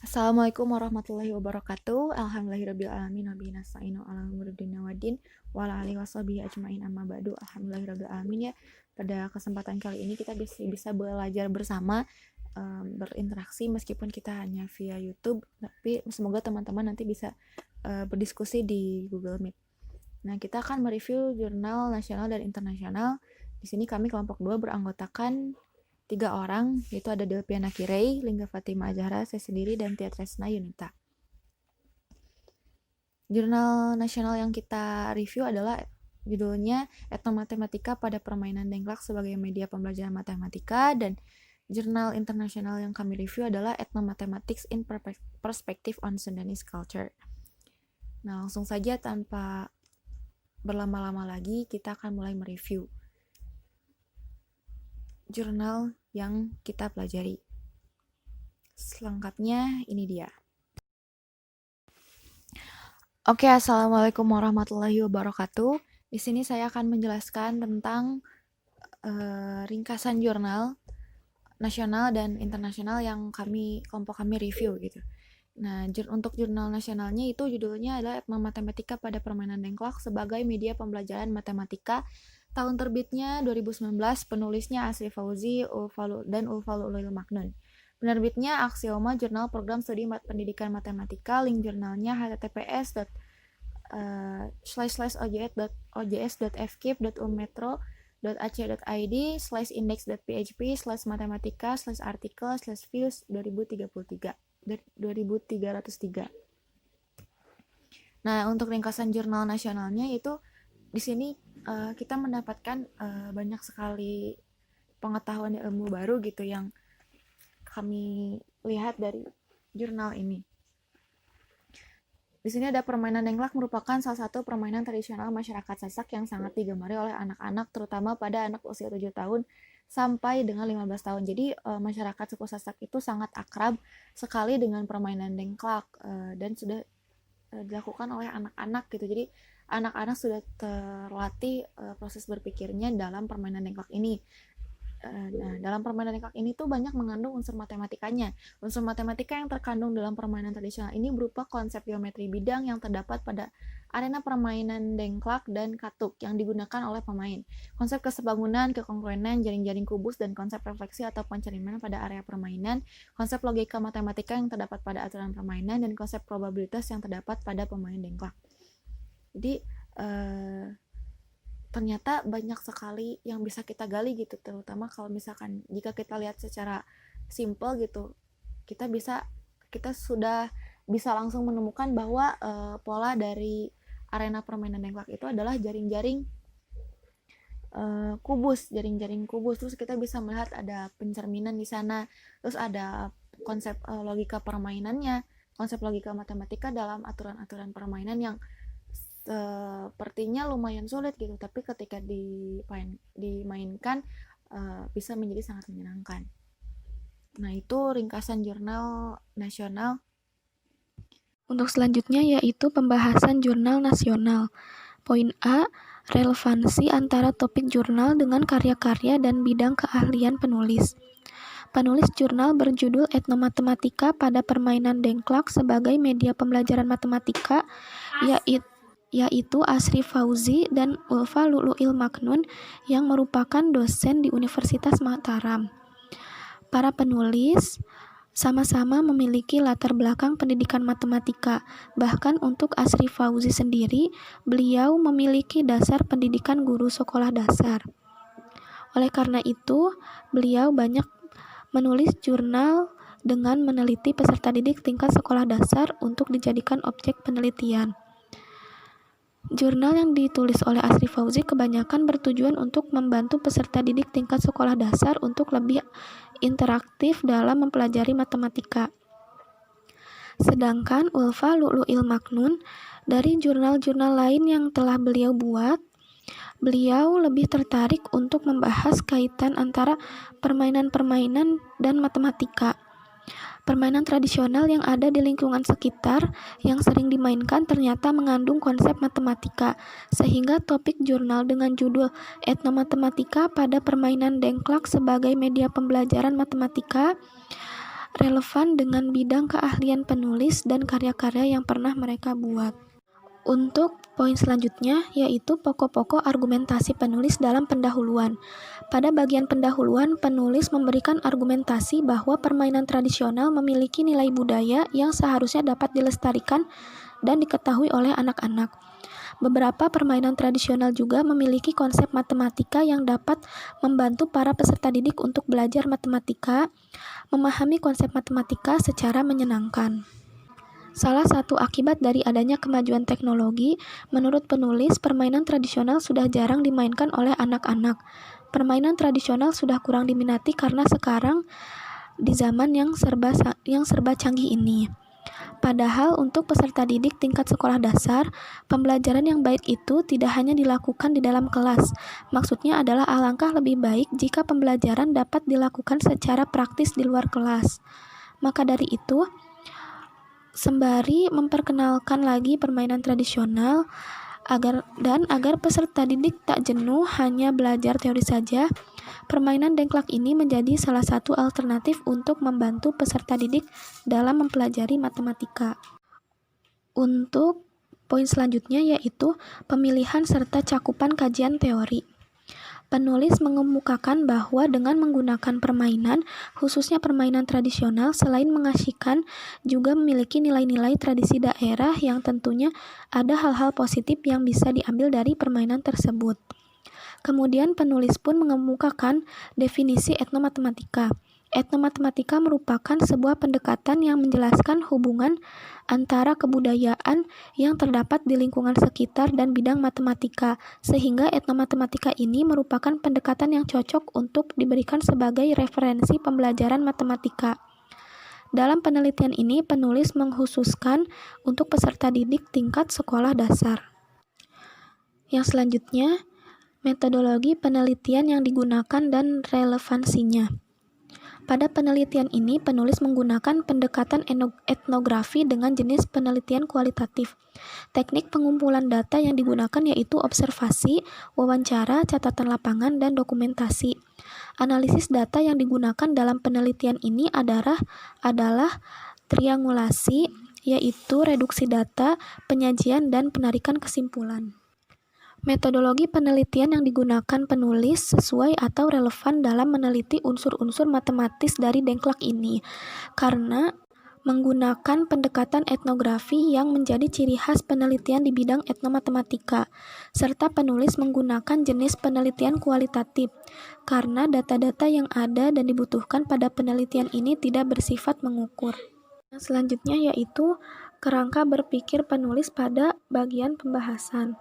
Assalamualaikum warahmatullahi wabarakatuh. Alhamdulillahirrabbilalamin. Wabihi nasta'inu ala umuri dunya waddin. Wa ala alihi washabihi ajmain amma ba'du. Alhamdulillahirrabbilalamin ya. Pada kesempatan kali ini kita bisa belajar bersama, berinteraksi meskipun kita hanya via YouTube, tapi semoga teman-teman nanti bisa berdiskusi di Google Meet. Nah, kita akan mereview jurnal nasional dan internasional. Di sini kami kelompok 2 beranggotakan 3 orang, yaitu ada Delpiana Kirei, Lingga Fatima Azahra, saya sendiri, dan Tia Tresna Yunita. Jurnal nasional yang kita review adalah judulnya Etnomatematika pada Permainan Dengklak sebagai Media Pembelajaran Matematika, dan jurnal internasional yang kami review adalah Ethnomathematics in Perspective on Sundanese Culture. Nah, langsung saja tanpa berlama-lama lagi, kita akan mulai mereview jurnal yang kita pelajari. Selengkapnya ini dia. Oke, assalamualaikum warahmatullahi wabarakatuh. Di sini saya akan menjelaskan tentang ringkasan jurnal nasional dan internasional yang kelompok kami review gitu. Nah, untuk jurnal nasionalnya itu judulnya adalah Etnomatematika pada Permainan Dengklak sebagai Media Pembelajaran Matematika. Tahun terbitnya 2019, penulisnya Asri Fauzi dan Ulfalu'il Maknun. Penerbitnya Axioma Jurnal Program Studi Pendidikan Matematika. Link jurnalnya https://ojs.fkip.unmetro.ac.id/index.php/artikel/views 2003. Nah, untuk ringkasan jurnal nasionalnya itu di sini kita mendapatkan banyak sekali pengetahuan dan ilmu baru gitu yang kami lihat dari jurnal ini. Di sini ada permainan dengklak merupakan salah satu permainan tradisional masyarakat Sasak yang sangat digemari oleh anak-anak, terutama pada anak usia 7 tahun sampai dengan 15 tahun. Jadi masyarakat suku Sasak itu sangat akrab sekali dengan permainan dengklak dan sudah dilakukan oleh anak-anak gitu. Jadi anak-anak sudah terlatih proses berpikirnya dalam permainan dengklak ini. Nah, dalam permainan dengklak ini tuh banyak mengandung unsur matematikanya. Unsur matematika yang terkandung dalam permainan tradisional ini berupa konsep geometri bidang yang terdapat pada arena permainan dengklak dan katuk yang digunakan oleh pemain. Konsep kesebangunan, kekongruenan, jaring-jaring kubus, dan konsep refleksi atau pencerimaan pada area permainan, konsep logika matematika yang terdapat pada aturan permainan, dan konsep probabilitas yang terdapat pada pemain dengklak. Jadi, ternyata banyak sekali yang bisa kita gali gitu, terutama kalau misalkan jika kita lihat secara simple gitu, kita sudah bisa langsung menemukan bahwa pola dari arena permainan dengklak itu adalah jaring-jaring kubus, terus kita bisa melihat ada pencerminan di sana, terus ada konsep logika permainannya, konsep logika matematika dalam aturan-aturan permainan yang sepertinya lumayan sulit gitu, tapi ketika dimainkan bisa menjadi sangat menyenangkan. Nah, itu ringkasan jurnal nasional. Untuk selanjutnya yaitu pembahasan jurnal nasional. Poin A, relevansi antara topik jurnal dengan karya-karya dan bidang keahlian penulis. Penulis jurnal berjudul Etnomatematika pada Permainan Dengklak sebagai Media Pembelajaran Matematika, yaitu Asri Fauzi dan Ulfalu'il Maknun yang merupakan dosen di Universitas Mataram. Para penulis sama-sama memiliki latar belakang pendidikan matematika. Bahkan untuk Asri Fauzi sendiri, beliau memiliki dasar pendidikan guru sekolah dasar. Oleh karena itu, beliau banyak menulis jurnal dengan meneliti peserta didik tingkat sekolah dasar untuk dijadikan objek penelitian. Jurnal yang ditulis oleh Asri Fauzi kebanyakan bertujuan untuk membantu peserta didik tingkat sekolah dasar untuk lebih interaktif dalam mempelajari matematika. Sedangkan Ulfalu'il Maknun, dari jurnal-jurnal lain yang telah beliau buat, beliau lebih tertarik untuk membahas kaitan antara permainan-permainan dan matematika. Permainan tradisional yang ada di lingkungan sekitar yang sering dimainkan ternyata mengandung konsep matematika, sehingga topik jurnal dengan judul Etnomatematika pada Permainan Dengklak sebagai Media Pembelajaran Matematika relevan dengan bidang keahlian penulis dan karya-karya yang pernah mereka buat. Untuk poin selanjutnya, yaitu pokok-pokok argumentasi penulis dalam pendahuluan. Pada bagian pendahuluan, penulis memberikan argumentasi bahwa permainan tradisional memiliki nilai budaya yang seharusnya dapat dilestarikan dan diketahui oleh anak-anak. Beberapa permainan tradisional juga memiliki konsep matematika yang dapat membantu para peserta didik untuk belajar matematika, memahami konsep matematika secara menyenangkan. Salah satu akibat dari adanya kemajuan teknologi, menurut penulis, permainan tradisional sudah jarang dimainkan oleh anak-anak. Permainan tradisional sudah kurang diminati karena sekarang di zaman yang serba canggih ini. Padahal untuk peserta didik tingkat sekolah dasar, pembelajaran yang baik itu tidak hanya dilakukan di dalam kelas. Maksudnya adalah alangkah lebih baik jika pembelajaran dapat dilakukan secara praktis di luar kelas. Maka dari itu, sembari memperkenalkan lagi permainan tradisional, agar peserta didik tak jenuh hanya belajar teori saja, permainan dengklak ini menjadi salah satu alternatif untuk membantu peserta didik dalam mempelajari matematika. Untuk poin selanjutnya yaitu pemilihan serta cakupan kajian teori. Penulis mengemukakan bahwa dengan menggunakan permainan, khususnya permainan tradisional, selain mengasyikkan, juga memiliki nilai-nilai tradisi daerah yang tentunya ada hal-hal positif yang bisa diambil dari permainan tersebut. Kemudian penulis pun mengemukakan definisi etnomatematika. Etnomatematika merupakan sebuah pendekatan yang menjelaskan hubungan antara kebudayaan yang terdapat di lingkungan sekitar dan bidang matematika, sehingga etnomatematika ini merupakan pendekatan yang cocok untuk diberikan sebagai referensi pembelajaran matematika. Dalam penelitian ini, penulis mengkhususkan untuk peserta didik tingkat sekolah dasar. Yang selanjutnya, metodologi penelitian yang digunakan dan relevansinya. Pada penelitian ini, penulis menggunakan pendekatan etnografi dengan jenis penelitian kualitatif. Teknik pengumpulan data yang digunakan yaitu observasi, wawancara, catatan lapangan, dan dokumentasi. Analisis data yang digunakan dalam penelitian ini adalah triangulasi, yaitu reduksi data, penyajian, dan penarikan kesimpulan. Metodologi penelitian yang digunakan penulis sesuai atau relevan dalam meneliti unsur-unsur matematis dari dengklak ini, karena menggunakan pendekatan etnografi yang menjadi ciri khas penelitian di bidang etnomatematika, serta penulis menggunakan jenis penelitian kualitatif, karena data-data yang ada dan dibutuhkan pada penelitian ini tidak bersifat mengukur. Yang selanjutnya yaitu kerangka berpikir penulis pada bagian pembahasan.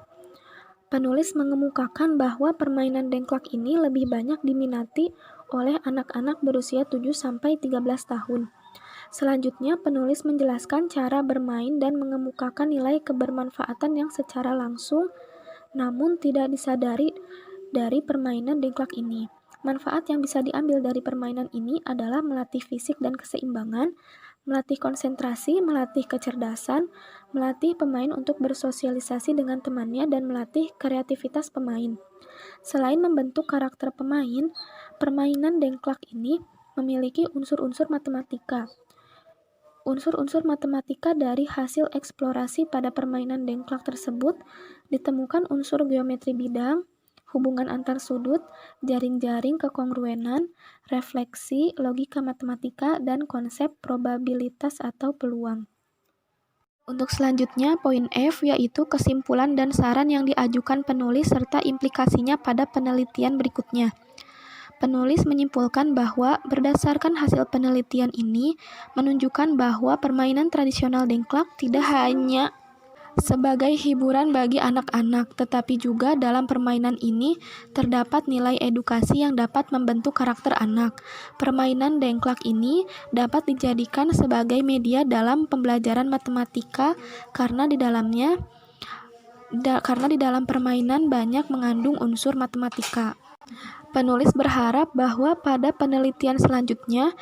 Penulis mengemukakan bahwa permainan dengklak ini lebih banyak diminati oleh anak-anak berusia 7-13 tahun. Selanjutnya, penulis menjelaskan cara bermain dan mengemukakan nilai kebermanfaatan yang secara langsung namun tidak disadari dari permainan dengklak ini. Manfaat yang bisa diambil dari permainan ini adalah melatih fisik dan keseimbangan, melatih konsentrasi, melatih kecerdasan, melatih pemain untuk bersosialisasi dengan temannya, dan melatih kreativitas pemain. Selain membentuk karakter pemain, permainan dengklak ini memiliki unsur-unsur matematika. Unsur-unsur matematika dari hasil eksplorasi pada permainan dengklak tersebut ditemukan unsur geometri bidang, hubungan antar sudut, jaring-jaring kekongruenan, refleksi, logika matematika, dan konsep probabilitas atau peluang. Untuk selanjutnya, poin F yaitu kesimpulan dan saran yang diajukan penulis serta implikasinya pada penelitian berikutnya. Penulis menyimpulkan bahwa berdasarkan hasil penelitian ini menunjukkan bahwa permainan tradisional dengklak tidak hanya sebagai hiburan bagi anak-anak, tetapi juga dalam permainan ini terdapat nilai edukasi yang dapat membentuk karakter anak. Permainan dengklak ini dapat dijadikan sebagai media dalam pembelajaran matematika karena di dalam permainan banyak mengandung unsur matematika. Penulis berharap bahwa pada penelitian selanjutnya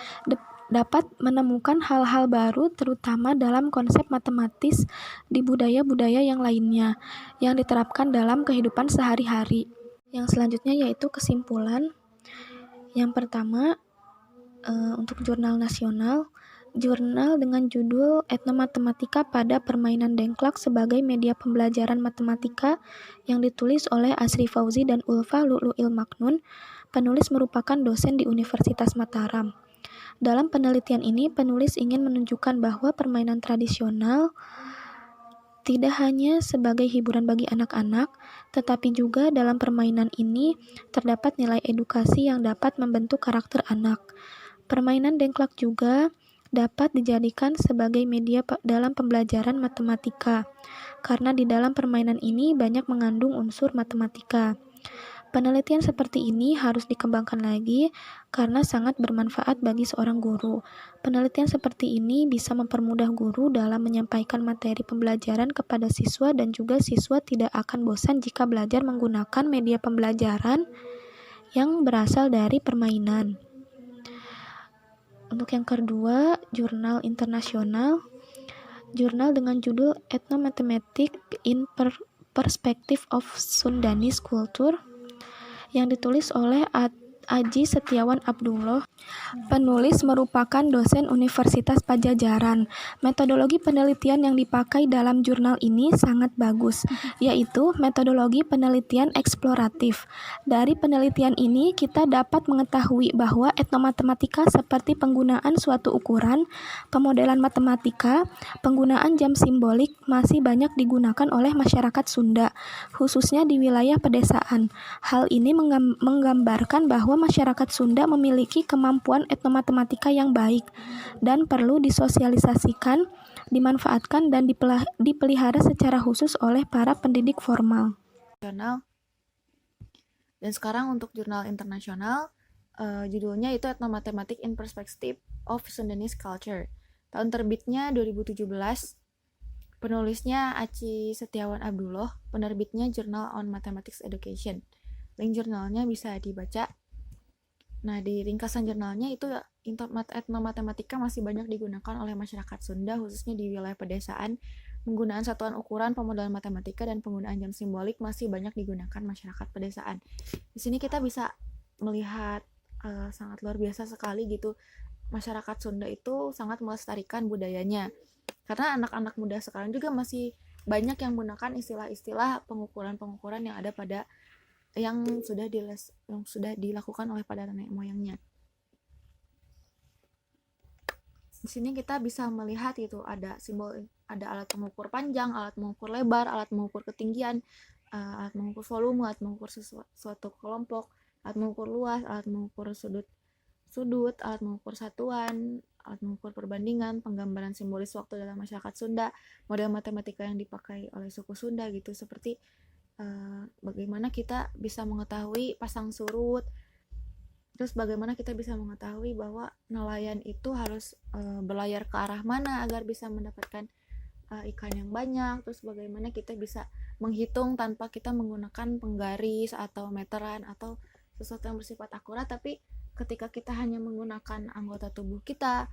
dapat menemukan hal-hal baru terutama dalam konsep matematis di budaya-budaya yang lainnya yang diterapkan dalam kehidupan sehari-hari. Yang selanjutnya yaitu kesimpulan. Yang pertama, untuk jurnal nasional, jurnal dengan judul Etnomatematika pada Permainan Dengklak sebagai Media Pembelajaran Matematika yang ditulis oleh Asri Fauzi dan Ulfa Lu'lu'il Maknun. Penulis merupakan dosen di Universitas Mataram. Dalam penelitian ini, penulis ingin menunjukkan bahwa permainan tradisional tidak hanya sebagai hiburan bagi anak-anak, tetapi juga dalam permainan ini terdapat nilai edukasi yang dapat membentuk karakter anak. Permainan dengklak juga dapat dijadikan sebagai media dalam pembelajaran matematika, karena di dalam permainan ini banyak mengandung unsur matematika. Penelitian seperti ini harus dikembangkan lagi karena sangat bermanfaat bagi seorang guru. Penelitian seperti ini bisa mempermudah guru dalam menyampaikan materi pembelajaran kepada siswa dan juga siswa tidak akan bosan jika belajar menggunakan media pembelajaran yang berasal dari permainan. Untuk yang kedua, jurnal internasional. Jurnal dengan judul Ethnomathematics in Perspective of Sundanese Culture yang ditulis oleh Aji Setiawan Abdullah. Penulis merupakan dosen Universitas Pajajaran. Metodologi penelitian yang dipakai dalam jurnal ini sangat bagus, yaitu metodologi penelitian eksploratif. Dari penelitian ini, kita dapat mengetahui bahwa etnomatematika seperti penggunaan suatu ukuran, pemodelan matematika, penggunaan jam simbolik masih banyak digunakan oleh masyarakat Sunda, khususnya di wilayah pedesaan. Hal ini menggambarkan bahwa masyarakat Sunda memiliki kemampuan etnomatematika yang baik dan perlu disosialisasikan, dimanfaatkan, dan dipelihara secara khusus oleh para pendidik formal. Dan sekarang untuk jurnal internasional, judulnya itu Ethnomathematics in Perspective of Sundanese Culture. Tahun terbitnya 2017, penulisnya Aci Setiawan Abdullah, penerbitnya Journal on Mathematics Education. Link jurnalnya bisa dibaca. Nah, di ringkasan jurnalnya itu etnomatematika masih banyak digunakan oleh masyarakat Sunda, khususnya di wilayah pedesaan. Penggunaan satuan ukuran, pemodelan matematika, dan penggunaan jam simbolik masih banyak digunakan masyarakat pedesaan. Di sini kita bisa melihat sangat luar biasa sekali gitu. Masyarakat Sunda itu sangat melestarikan budayanya. Karena anak-anak muda sekarang juga masih banyak yang menggunakan istilah-istilah pengukuran-pengukuran yang ada pada yang sudah dilakukan oleh pada nenek moyangnya. Di sini kita bisa melihat itu ada simbol, ada alat mengukur panjang, alat mengukur lebar, alat mengukur ketinggian, alat mengukur volume, alat mengukur suatu kelompok, alat mengukur luas, alat mengukur sudut, alat mengukur satuan, alat mengukur perbandingan, penggambaran simbolis waktu dalam masyarakat Sunda, model matematika yang dipakai oleh suku Sunda gitu, seperti bagaimana kita bisa mengetahui pasang surut, terus bagaimana kita bisa mengetahui bahwa nelayan itu harus berlayar ke arah mana agar bisa mendapatkan ikan yang banyak, terus bagaimana kita bisa menghitung tanpa kita menggunakan penggaris atau meteran atau sesuatu yang bersifat akurat, tapi ketika kita hanya menggunakan anggota tubuh kita,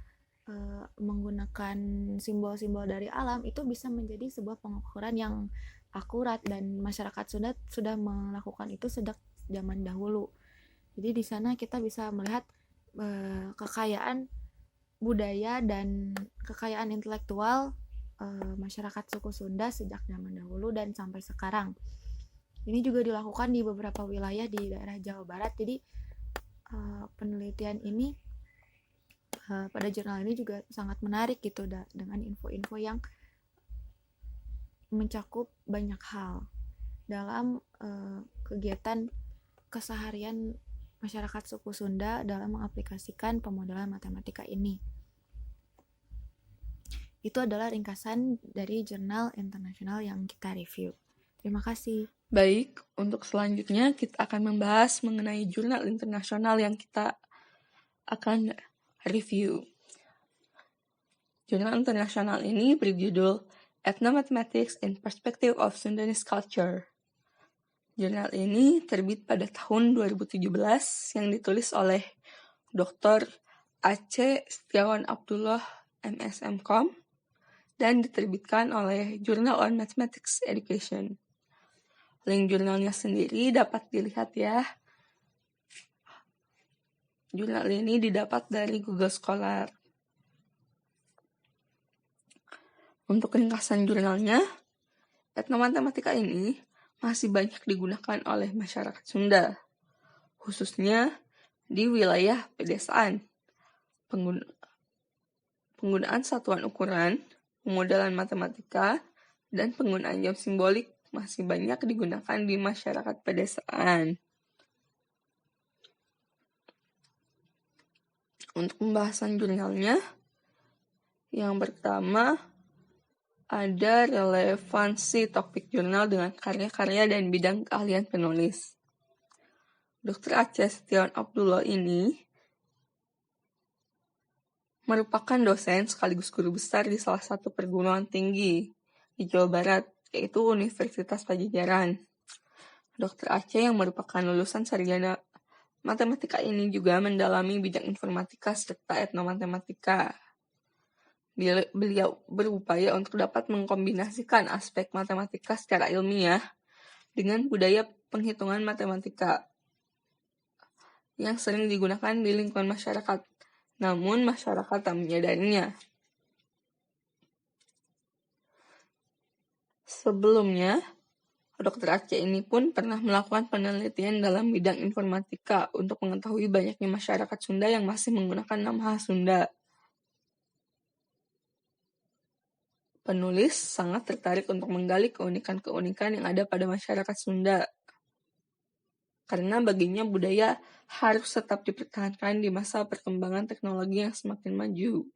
menggunakan simbol-simbol dari alam, itu bisa menjadi sebuah pengukuran yang akurat, dan masyarakat Sunda sudah melakukan itu sejak zaman dahulu. Jadi di sana kita bisa melihat kekayaan budaya dan kekayaan intelektual masyarakat suku Sunda sejak zaman dahulu dan sampai sekarang. Ini juga dilakukan di beberapa wilayah di daerah Jawa Barat. Jadi penelitian ini pada jurnal ini juga sangat menarik gitu, dengan info-info yang mencakup banyak hal dalam kegiatan keseharian masyarakat suku Sunda dalam mengaplikasikan pemodelan matematika ini. Itu adalah ringkasan dari jurnal internasional yang kita review. Terima kasih. Baik, untuk selanjutnya kita akan membahas mengenai jurnal internasional yang kita akan review. Jurnal internasional ini berjudul Ethnomathematics in Perspective of Sundanese Culture. Jurnal ini terbit pada tahun 2017 yang ditulis oleh Dr. Aceh Setiawan Abdullah MSMCom dan diterbitkan oleh Journal on Mathematics Education. Link jurnalnya sendiri dapat dilihat ya. Jurnal ini didapat dari Google Scholar. Untuk ringkasan jurnalnya, etnomatematika ini masih banyak digunakan oleh masyarakat Sunda, khususnya di wilayah pedesaan. Penggunaan satuan ukuran, pemodelan matematika, dan penggunaan jam simbolik masih banyak digunakan di masyarakat pedesaan. Untuk pembahasan jurnalnya, yang pertama ada relevansi topik jurnal dengan karya-karya dan bidang keahlian penulis. Dr. Aceh Setiawan Abdullah ini merupakan dosen sekaligus guru besar di salah satu perguruan tinggi di Jawa Barat, yaitu Universitas Pajajaran. Dr. Aceh yang merupakan lulusan sarjana matematika ini juga mendalami bidang informatika serta etnomatematika. Beliau berupaya untuk dapat mengkombinasikan aspek matematika secara ilmiah dengan budaya penghitungan matematika yang sering digunakan di lingkungan masyarakat, namun masyarakat tak menyadarinya. Sebelumnya, Dr. Aceh ini pun pernah melakukan penelitian dalam bidang informatika untuk mengetahui banyaknya masyarakat Sunda yang masih menggunakan nama khas Sunda. Penulis sangat tertarik untuk menggali keunikan-keunikan yang ada pada masyarakat Sunda. Karena baginya budaya harus tetap dipertahankan di masa perkembangan teknologi yang semakin maju.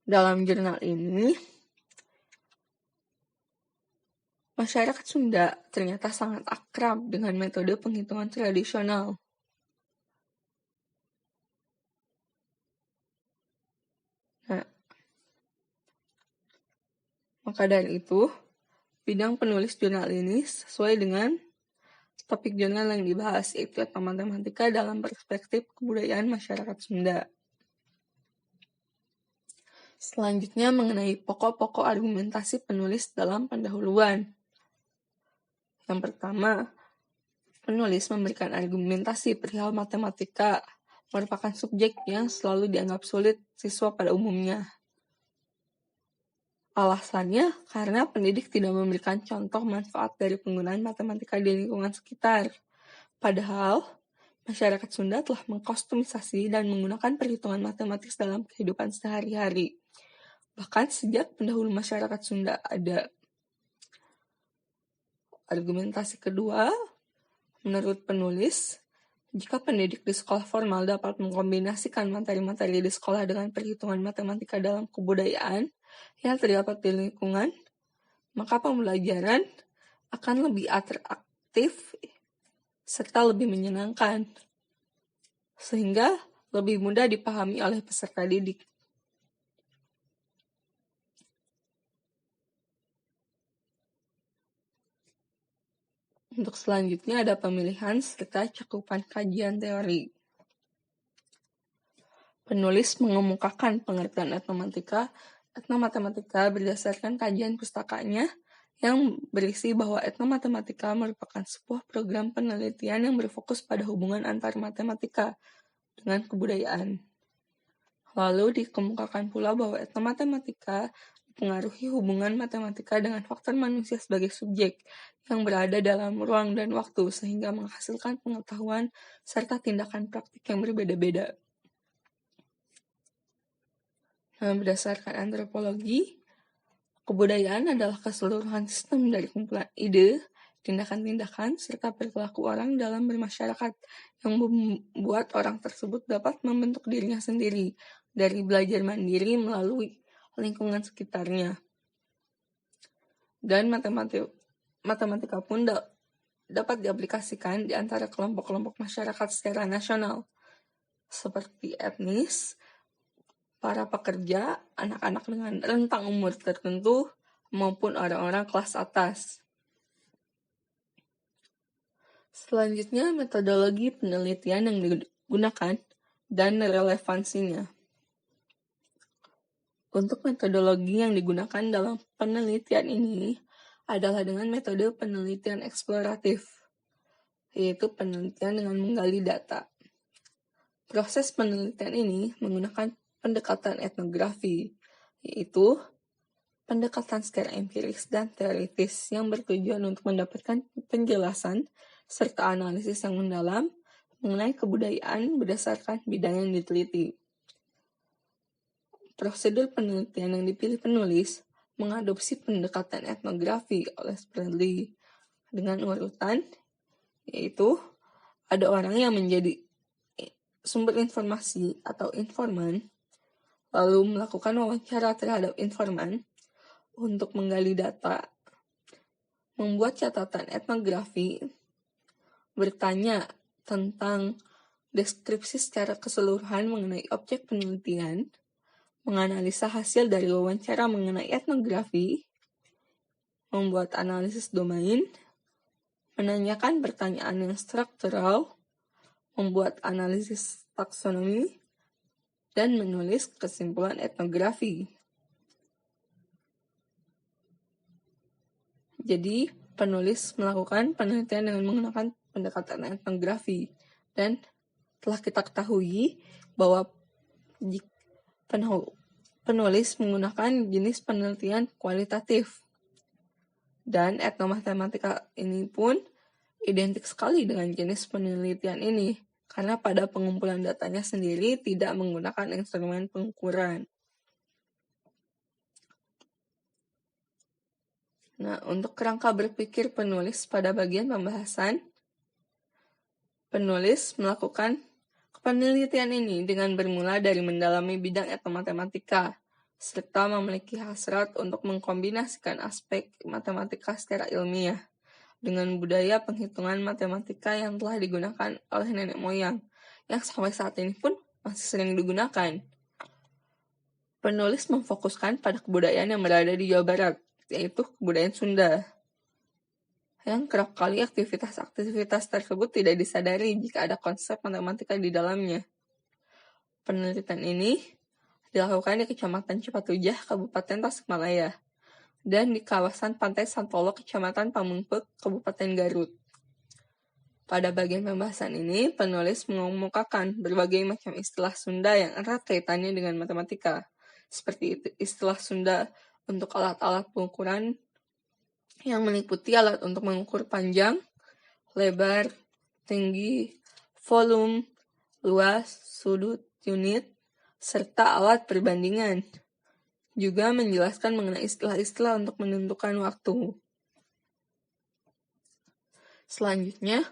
Dalam jurnal ini, masyarakat Sunda ternyata sangat akrab dengan metode penghitungan tradisional. Maka dari itu, bidang penulis jurnal ini sesuai dengan topik jurnal yang dibahas, yaitu etnomatematika dalam perspektif kebudayaan masyarakat Sunda. Selanjutnya mengenai pokok-pokok argumentasi penulis dalam pendahuluan. Yang pertama, penulis memberikan argumentasi perihal matematika merupakan subjek yang selalu dianggap sulit siswa pada umumnya. Alasannya karena pendidik tidak memberikan contoh manfaat dari penggunaan matematika di lingkungan sekitar. Padahal, masyarakat Sunda telah mengkostumisasi dan menggunakan perhitungan matematis dalam kehidupan sehari-hari. Bahkan sejak pendahulu masyarakat Sunda ada. Argumentasi kedua, menurut penulis, jika pendidik di sekolah formal dapat mengkombinasikan materi-materi di sekolah dengan perhitungan matematika dalam kebudayaan yang terdapat di lingkungan, maka pembelajaran akan lebih atraktif serta lebih menyenangkan, sehingga lebih mudah dipahami oleh peserta didik. Untuk selanjutnya ada pemilihan serta cakupan kajian teori. Penulis mengemukakan pengertian etnomatematika berdasarkan kajian pustakanya yang berisi bahwa etnomatematika merupakan sebuah program penelitian yang berfokus pada hubungan antar matematika dengan kebudayaan. Lalu dikemukakan pula bahwa etnomatematika dipengaruhi hubungan matematika dengan faktor manusia sebagai subjek yang berada dalam ruang dan waktu sehingga menghasilkan pengetahuan serta tindakan praktik yang berbeda-beda. Berdasarkan antropologi, kebudayaan adalah keseluruhan sistem dari kumpulan ide, tindakan-tindakan, serta perilaku orang dalam bermasyarakat yang membuat orang tersebut dapat membentuk dirinya sendiri dari belajar mandiri melalui lingkungan sekitarnya. Dan matematika pun dapat diaplikasikan di antara kelompok-kelompok masyarakat secara nasional, seperti etnis, para pekerja, anak-anak dengan rentang umur tertentu, maupun orang-orang kelas atas. Selanjutnya, metodologi penelitian yang digunakan dan relevansinya. Untuk metodologi yang digunakan dalam penelitian ini adalah dengan metode penelitian eksploratif, yaitu penelitian dengan menggali data. Proses penelitian ini menggunakan pendekatan etnografi, yaitu pendekatan secara empiris dan teoritis yang bertujuan untuk mendapatkan penjelasan serta analisis yang mendalam mengenai kebudayaan berdasarkan bidang yang diteliti. Prosedur penelitian yang dipilih penulis mengadopsi pendekatan etnografi oleh Spradley dengan urutan, yaitu ada orang yang menjadi sumber informasi atau informan, lalu melakukan wawancara terhadap informan untuk menggali data, membuat catatan etnografi, bertanya tentang deskripsi secara keseluruhan mengenai objek penelitian, menganalisa hasil dari wawancara mengenai etnografi, membuat analisis domain, menanyakan pertanyaan yang struktural, membuat analisis taksonomi, dan menulis kesimpulan etnografi. Jadi, penulis melakukan penelitian dengan menggunakan pendekatan etnografi, dan telah kita ketahui bahwa penulis menggunakan jenis penelitian kualitatif. Dan etnomatematika ini pun identik sekali dengan jenis penelitian ini, karena pada pengumpulan datanya sendiri tidak menggunakan instrumen pengukuran. Nah, untuk kerangka berpikir penulis pada bagian pembahasan, penulis melakukan penelitian ini dengan bermula dari mendalami bidang etnomatematika, serta memiliki hasrat untuk mengkombinasikan aspek matematika secara ilmiah dengan budaya penghitungan matematika yang telah digunakan oleh nenek moyang, yang sampai saat ini pun masih sering digunakan. Penulis memfokuskan pada kebudayaan yang berada di Jawa Barat, yaitu kebudayaan Sunda, yang kerap kali aktivitas-aktivitas tersebut tidak disadari jika ada konsep matematika di dalamnya. Penelitian ini dilakukan di Kecamatan Cipatujah, Kabupaten Tasikmalaya, dan di kawasan Pantai Santolo, Kecamatan Pamengpeuk, Kabupaten Garut. Pada bagian pembahasan ini, penulis mengemukakan berbagai macam istilah Sunda yang erat kaitannya dengan matematika, seperti istilah Sunda untuk alat-alat pengukuran yang meliputi alat untuk mengukur panjang, lebar, tinggi, volume, luas, sudut, unit, serta alat perbandingan. Juga menjelaskan mengenai istilah-istilah untuk menentukan waktu. Selanjutnya,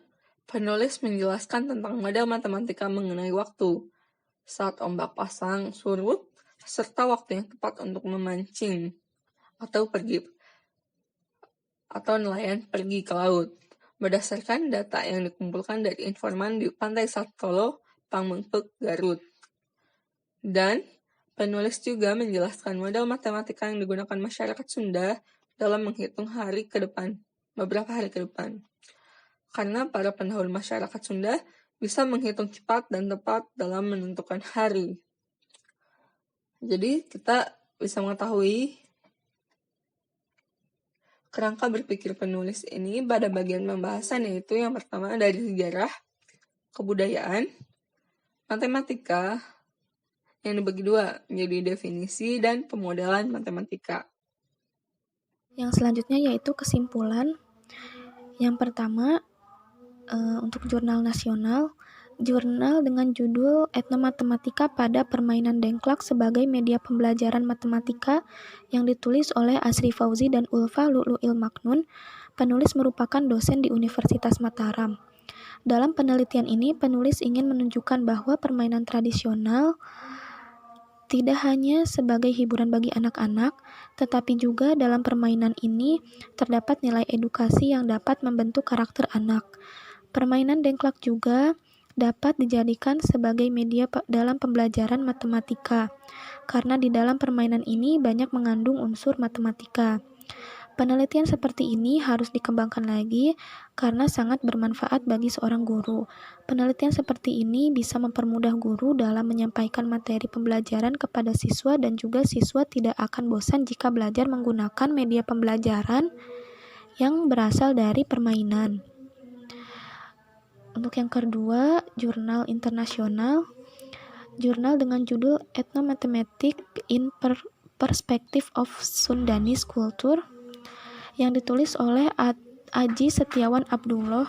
penulis menjelaskan tentang model matematika mengenai waktu, saat ombak pasang surut, serta waktu yang tepat untuk memancing atau nelayan pergi ke laut, berdasarkan data yang dikumpulkan dari informan di Pantai Santolo, Pamengpeuk, Garut. Dan penulis juga menjelaskan model matematika yang digunakan masyarakat Sunda dalam menghitung beberapa hari ke depan. Karena para pendahulu masyarakat Sunda bisa menghitung cepat dan tepat dalam menentukan hari. Jadi kita bisa mengetahui kerangka berpikir penulis ini pada bagian pembahasan, yaitu yang pertama dari sejarah, kebudayaan, matematika, yang dibagi dua menjadi definisi dan pemodelan matematika. Yang selanjutnya yaitu kesimpulan. Yang pertama, untuk jurnal nasional, jurnal dengan judul Etnomatematika pada Permainan Dengklak sebagai Media Pembelajaran Matematika yang ditulis oleh Asri Fauzi dan Ulfa Lu'lu'il Maknun, penulis merupakan dosen di Universitas Mataram. Dalam penelitian ini, penulis ingin menunjukkan bahwa permainan tradisional tidak hanya sebagai hiburan bagi anak-anak, tetapi juga dalam permainan ini terdapat nilai edukasi yang dapat membentuk karakter anak. Permainan dengklak juga dapat dijadikan sebagai media dalam pembelajaran matematika, karena di dalam permainan ini banyak mengandung unsur matematika. Penelitian seperti ini harus dikembangkan lagi karena sangat bermanfaat bagi seorang guru. Penelitian seperti ini bisa mempermudah guru dalam menyampaikan materi pembelajaran kepada siswa, dan juga siswa tidak akan bosan jika belajar menggunakan media pembelajaran yang berasal dari permainan. Untuk yang kedua, jurnal internasional. jurnal dengan judul Ethnomathematics in Perspective of Sundanese Culture yang ditulis oleh Aji Setiawan Abdullah.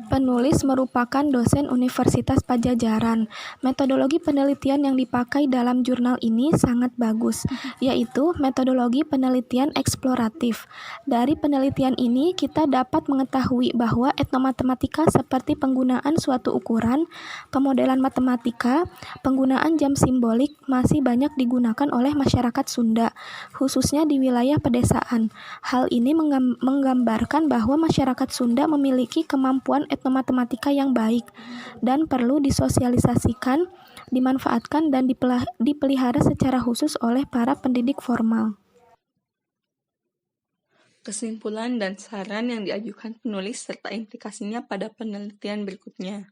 Penulis merupakan dosen Universitas Pajajaran. Metodologi penelitian yang dipakai dalam jurnal ini sangat bagus, yaitu metodologi penelitian eksploratif. Dari penelitian ini, kita dapat mengetahui bahwa etnomatematika seperti penggunaan suatu ukuran, pemodelan matematika, penggunaan jam simbolik masih banyak digunakan oleh masyarakat Sunda, khususnya di wilayah pedesaan. Hal ini menggambarkan bahwa masyarakat Sunda memiliki kemampuan etnomatematika yang baik dan perlu disosialisasikan, dimanfaatkan, dan dipelihara secara khusus oleh para pendidik formal. Kesimpulan dan saran yang diajukan penulis serta implikasinya pada penelitian berikutnya.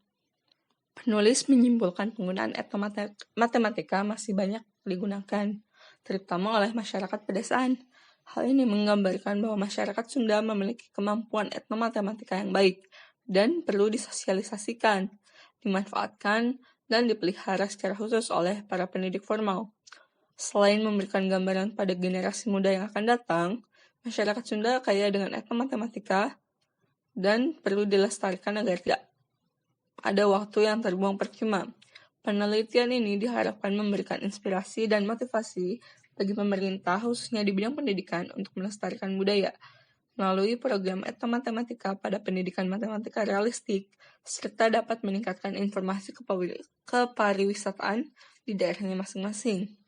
Penulis menyimpulkan penggunaan etnomatematika masih banyak digunakan, terutama oleh masyarakat pedesaan. Hal ini menggambarkan bahwa masyarakat Sunda memiliki kemampuan etnomatematika yang baik dan perlu disosialisasikan, dimanfaatkan, dan dipelihara secara khusus oleh para pendidik formal. Selain memberikan gambaran pada generasi muda yang akan datang, masyarakat Sunda kaya dengan etnomatematika dan perlu dilestarikan agar tidak ada waktu yang terbuang percuma. Penelitian ini diharapkan memberikan inspirasi dan motivasi bagi pemerintah khususnya di bidang pendidikan untuk melestarikan budaya melalui program etnomatematika pada pendidikan matematika realistik serta dapat meningkatkan informasi kepariwisataan di daerahnya masing-masing.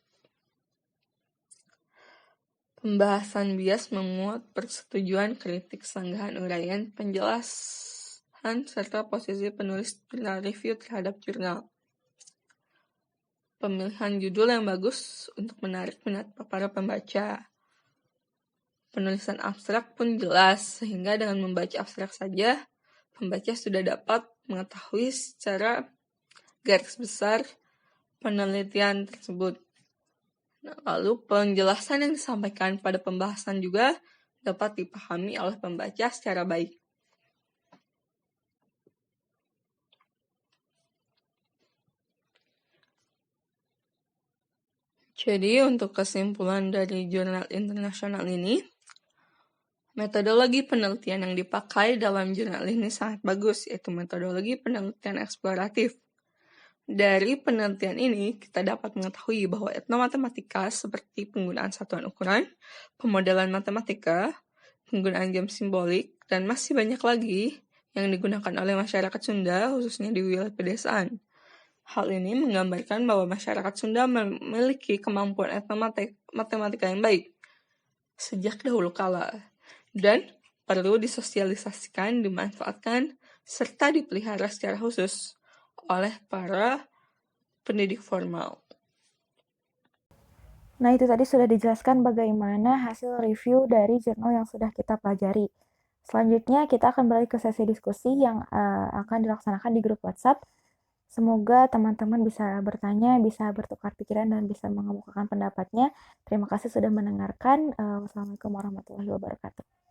Pembahasan bias memuat persetujuan, kritik, sanggahan, uraian, penjelasan, serta posisi penulis jurnal review terhadap jurnal. Pemilihan judul yang bagus untuk menarik minat para pembaca. Penulisan abstrak pun jelas, sehingga dengan membaca abstrak saja, pembaca sudah dapat mengetahui secara garis besar penelitian tersebut. Lalu penjelasan yang disampaikan pada pembahasan juga dapat dipahami oleh pembaca secara baik. Jadi untuk kesimpulan dari jurnal internasional ini, metodologi penelitian yang dipakai dalam jurnal ini sangat bagus, yaitu metodologi penelitian eksploratif. Dari penelitian ini, kita dapat mengetahui bahwa etnomatematika seperti penggunaan satuan ukuran, pemodelan matematika, penggunaan jam simbolik, dan masih banyak lagi yang digunakan oleh masyarakat Sunda, khususnya di wilayah pedesaan. Hal ini menggambarkan bahwa masyarakat Sunda memiliki kemampuan etnomatematika yang baik sejak dahulu kala dan perlu disosialisasikan, dimanfaatkan, serta dipelihara secara khusus oleh para pendidik formal. Nah, itu tadi sudah dijelaskan bagaimana hasil review dari jurnal yang sudah kita pelajari. Selanjutnya, kita akan beralih ke sesi diskusi yang akan dilaksanakan di grup WhatsApp. Semoga teman-teman bisa bertanya, bisa bertukar pikiran, dan bisa mengemukakan pendapatnya. Terima kasih sudah mendengarkan. Wassalamualaikum warahmatullahi wabarakatuh.